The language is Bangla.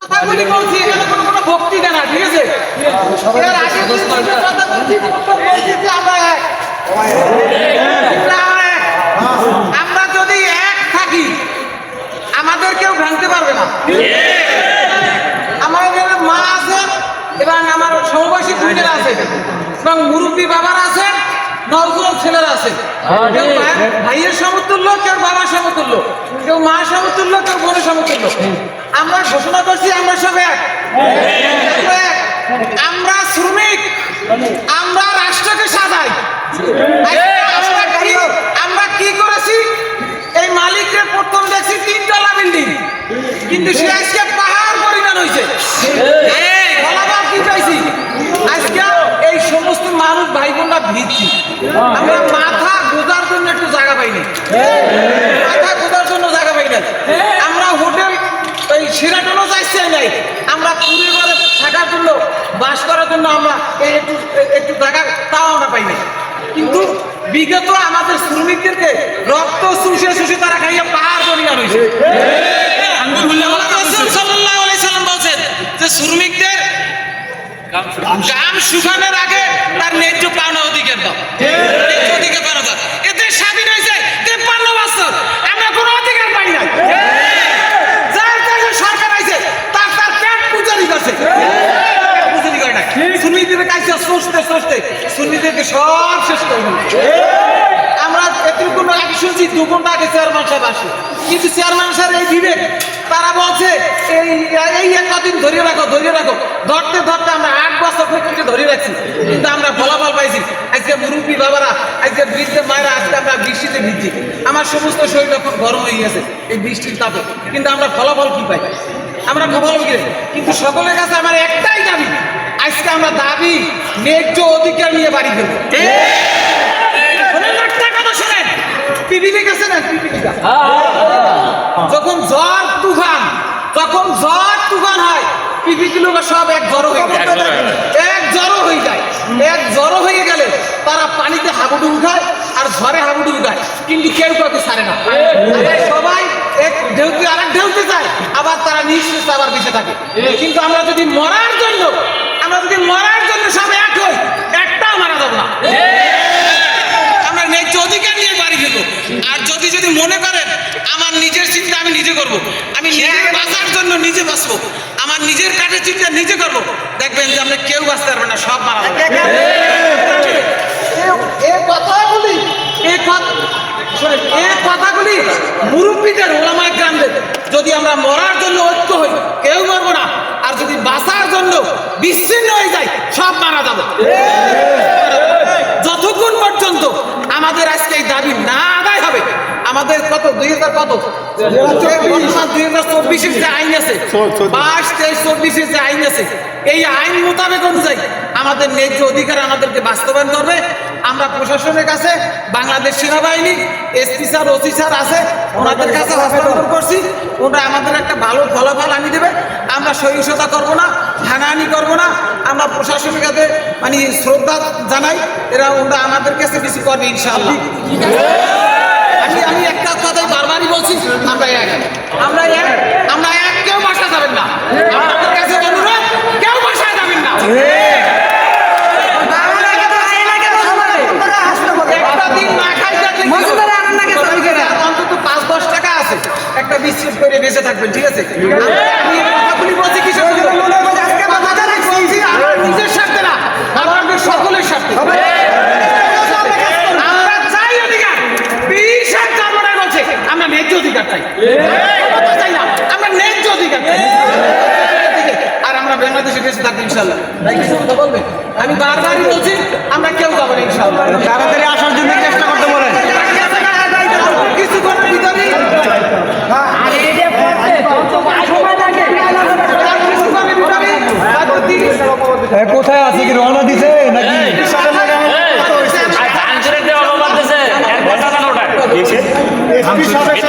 কথাগুলি বলছি, এখানে কোনো বক্তৃতা না, ঠিক আছে? এর আগে যে কথা বলছি, যে আমরা এক। আমরা যদি এক থাকি, আমাদের কেউ ভাঙতে পারবে না। আমার এখানে মা আছে এবং আমার সমবয়সী দুইজন আছে এবং মুরব্বী বাবার আছে, নজর ছেলেরা আছে। কেউ ভাইয়ের সমতুল্য, কেউ বাবার সমতুল্য, কেউ মা সমতুল্য, কেউ বোনের সমতুল্য। আমরা ঘোষণা করছি আমরা সব এক। আমরা শ্রমিক, আমরা রাষ্ট্রকে সাজাই। আমরা কি করেছি? এই মালিককে প্রথম দেখছি 3 তলা বিল্ডিং, কিন্তু সে আজকে পাহাড় পরিমাণ হয়েছে। কি পাইছি আজকে? এই সমস্ত মানুষ ভাই বোনরা ভিড়ছি, আমরা মাথা গোজার জন্য একটু জায়গা পাইনি, মাথা গোজার জন্য জায়গা পাই না। আমরা হোটেল এই সেরাটনও চাইছি নাই, আমরা পুরো ঘরে থাকার জন্য, বাস করার জন্য আমরা একটু জায়গা তাও আমরা পাই না। কিন্তু বিগত আমাদের শ্রমিকদেরকে রক্ত শুষে শুষে তারা খাইয়ে পাহাড় পরিমাণ হয়েছে। সাল্লাল্লাহু আলাইহি সাল্লাম বলছেন যে শ্রমিকদের গাম শুকানোর আগে তার ন্যায্য পাওনা অধিকার দাও, ন্যায্য অধিকার পাওনা দাও। এদের স্বাধীন হয়েছে 53 বছর, আমরা কোনো অধিকার পাই না। যার দেশে সরকার আছে তার পেট পূজারি করছে, পূজারি করে না। শ্রমিকদের কাছে সোচতে সোচতে শ্রমিকদেরকে সব শেষ করে দিচ্ছে। আমরা এতটুকু আগে শুনছি 2 ঘন্টা আগে চেয়ারম্যান সাহেব আসে, কিন্তু চেয়ারম্যান সাহেব এই বিবেক, তারা বলছে এই একটা দিন ধরে রাখো, ধরে রাখো। ধরতে ধরতে আমরা 8 বছর থেকে ধরে রাখছি, কিন্তু আমরা ফলাফল পাইছি। আজকে মুরব্বী বাবারা, আজকে বৃদ্ধ মায়েরা, আজকে আমরা বৃষ্টিতে ভিজছি, আমার সমস্ত শরীর এখন গরম হয়ে গেছে এই বৃষ্টির তাপে, কিন্তু আমরা ফলাফল কি পাই? আমরা ফলাফল কি? কিন্তু সকলের কাছে আমার একটাই দাবি, আজকে আমরা দাবি ন্যায্য অধিকার নিয়ে বাড়ি ফেলবো। যখন ঝড় তুফান হয়, পিপিগুলো সব এক জড়ো হয়ে যায়, এক জড়ো হয়ে গেলে তারা পানিতে হাবুডুবু খায় আর ঝড়ে হাবুডুবু খায়, কিন্তু কেউ কাউকে ছাড়ে না। সবাই এক ঢেউতে আরেক ঢেউতে যায়, আবার তারা নিঃশ্বাস আবার বেঁচে থাকে। কিন্তু আমরা যদি মরার জন্য সব এক হই, একটাও মারা যাবো না। আমরা ন্যায্য অধিকার নিয়ে বাড়ি ফেলবো। আর যদি মনে করেন আমার নিজের চিন্তা আমি নিজে করবো, আমি নিজের বাঁচার জন্য নিজে বাঁচবো, আমার নিজের কাজের চিন্তা নিজে করবো, দেখবেন যে আমরা কেউ বাঁচতে পারবে না, সব মারা যাবে। এই কথাগুলি মুরব্বীদের, ওলামায়ে কেরামদের, যদি আমরা মরার জন্য ঐক্য হই কেউ মরবো না, আর যদি বাঁচার জন্য বিচ্ছিন্ন হয়ে যায় সব মারা যাবে। যতক্ষণ পর্যন্ত আমাদের আজকে এই দাবি না আদায় হবে, আমাদের কত 2024 যে আইন আছে, 22-23-24 যে আইন আছে, এই আইন মোতাবেক অনুযায়ী আমাদের ন্যায্য অধিকার আমাদেরকে বাস্তবায়ন করবে। আমরা প্রশাসনের কাছে, বাংলাদেশ সেনাবাহিনী, এসপি স্যার, ওসি স্যার আছে, ওনাদের কাছে হস্তান্তর করছি। ওরা আমাদের একটা ভালো ফলাফল আনি দেবে। আমরা সহিংসতা করবো না, হানাহানি করবো না। আমরা প্রশাসনের কাছে মানে শ্রদ্ধা জানাই, ওরা আমাদের কাছে কিছু করবে ইনশাআল্লাহ। আমি একটা কথাই বারবারই বলছি, আমরা এক, কেউ বাসা যাবেন না। আমাদের কাছে অনুরোধ, কেউ বাসা যাবেন না। একটা দিন না খাই অন্তত 5-10 টাকা আছে, একটা বিস্কুট করে বেঁচে থাকবেন, ঠিক আছে? আমি কথাগুলি বলছি কিছু নিজের স্বার্থে না, আমাদের সকলের স্বার্থে। আমরা চাই অধিকার, বলছে আমরা ন্যায্য অধিকার চাই, না আমরা ন্যায্য অধিকার চাই। আর আমরা বাংলাদেশে বেঁচে থাকবো ইনশাল্লাহ। তাই কিছু কথা বলবেন? আমি বারবারই বলছি, আমরা কেউ যাবো না ইনশাল্লাহ। তাড়াতাড়ি আসার জন্য চেষ্টা করতে বলেন। কিছুক্ষণের ভিতরেই কোথায় আছে কি রওনা দিছে নাকি? আনসারের দেওয়া বাদ দিছে 1 ঘন্টা 15টা।